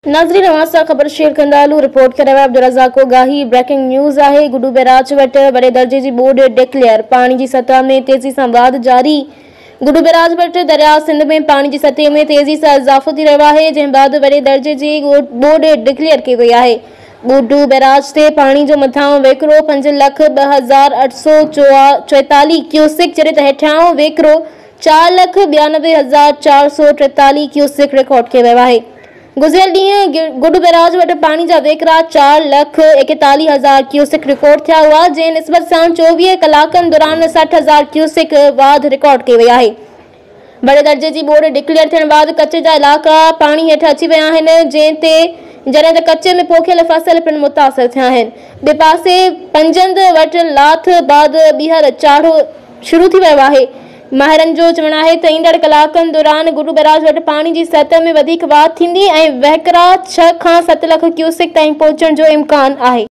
नाज़रीन अवां ख़बर शेयर कंदालू रिपोर्ट करे अब्दुल रज़ाक गाही ब्रेकिंग न्यूज़ है। गुडू बैराज वट वड़े दर्जे की बोर्ड डिक्लेयर। पानी की सतह में तेजी से वाध जारी। गुडू बैराज वट दरिया सिंध में पानी की सतह में तेजी से इजाफो थी रहियो है, जंहिं बाद वड़े दर्जे की बोर्ड डिक्लेयर की वई है। गुडू बैराज से पानी जो मथां वेकरो 5,02,844 क्यूसिक जॾहिं त हेठां वेकरो 4,92,443 क्यूसिक रिकॉर्ड किया वियो है। गुज़िरियल ॾींहुं गुडू बैराज वटि पानी जा वेकरा 4,41,000 क्यूसिक रिकॉर्ड थिया हुआ, जंहिं निस्बत सां 24 कलाकनि दौरान 60,000 क्यूसिक वाध रिकॉर्ड कई वई आहे। बड़े दर्जे जी बोर्ड डिक्लेयर थियण बाद कच्छ जा इलाइक़ा पानी हेठि अची विया आहिनि, जॾहिं त कच्छ में पोखियल फसल पिणु मुतासिर थिया आहिनि। ॿिए पासे पंजंद वटि लाथ बाद ॿीहर चाढ़ो शुरू थी वियो आहे। माहिरनि जो चवणु आहे त ईंदड़ कलाकनि दौरान गुडू बैराज वटि पानी जी सतह में वधीक वाध थींदी ऐं वहिकरा 6 खां 7 लख क्यूसिक ताईं पहुचण जो इम्कान आहे।